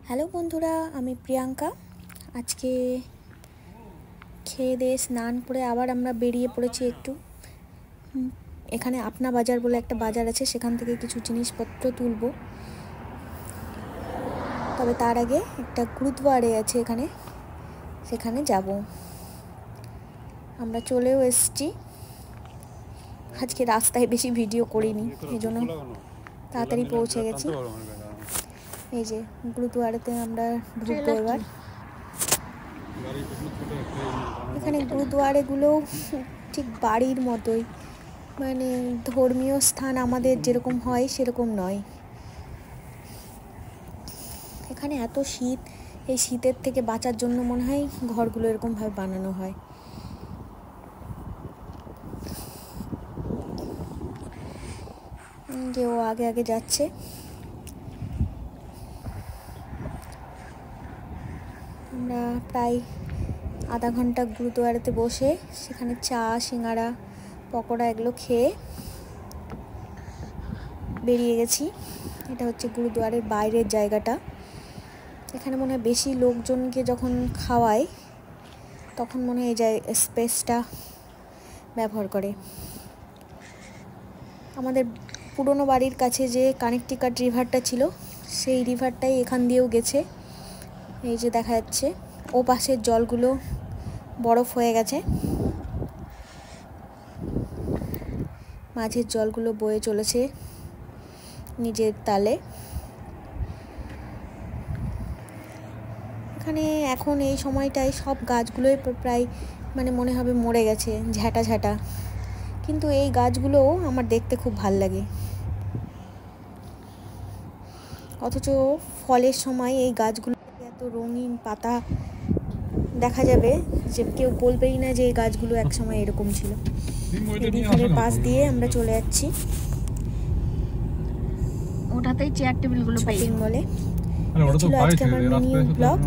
Hello বন্ধুরা, আমি প্রিয়াঙ্কা। আজকে খেয়ে দিয়ে স্নান করে আবার আমরা বেরিয়ে পড়েছি একটু। এখানে আপনা বাজার বলে একটা বাজার আছে, সেখান থেকে কিছু জিনিসপত্র তুলবো। তবে তার আগে একটা গুরুদ্বারে আছে এখানে, সেখানে যাব। আমরা চলেও এসেছি। আজকে রাস্তায় বেশি ভিডিও করিনি, এই জন্য তাড়াতাড়ি পৌঁছে গেছি। এই যে গুরুদুয়ারেতে আমরা ঢুকবো এবার। এখানে গুরুদুয়ারেগুলো ঠিক বাড়ির মতোই, মানে ধর্মীয় স্থান আমাদের যেরকম হয় সেরকম নয়। এখানে এত শীত, এই শীতের থেকে বাঁচার জন্য মনে হয় ঘরগুলো এরকমভাবে বানানো হয়। যে ও আগে আগে যাচ্ছে। আমরা প্রায় আধা ঘন্টা গুরুদুয়ারেতে বসে সেখানে চা, সিঙ্গারা, পকোড়া এগুলো খেয়ে বেরিয়ে গেছি। এটা হচ্ছে গুরুদুয়ারের বাইরের জায়গাটা। এখানে মনে হয় বেশি লোকজনকে যখন খাওয়ায় তখন মনে হয় এই স্পেসটা ব্যবহার করে। আমাদের পুরনো বাড়ির কাছে যে কানেকটিকাট রিভারটা ছিল, সেই রিভারটাই এখান দিয়েও গেছে। এই যে দেখা যাচ্ছে, ও পাশের জলগুলো বরফ হয়ে গেছে, মাঝের জলগুলো বয়ে চলেছে নিজের তালে। এখানে এখন এই সময়টায় সব গাছগুলোই প্রায় মানে মনে হবে মরে গেছে, ঝাঁটা ঝাঁটা, কিন্তু এই গাছগুলোও আমার দেখতে খুব ভাল লাগে। অথচ ফলের সময় এই গাছগুলো এত রঙিন পাতা দেখা যাবে যে কেউ বলবেই না যে এই গাছগুলো এক সময় এরকম ছিল। রিভারের পাশ দিয়ে আমরা চলে যাচ্ছি ওটাতেই চেয়ার টেবিলগুলো শপিং মলে। ছিল আজকে আমার মিনি ব্লগ।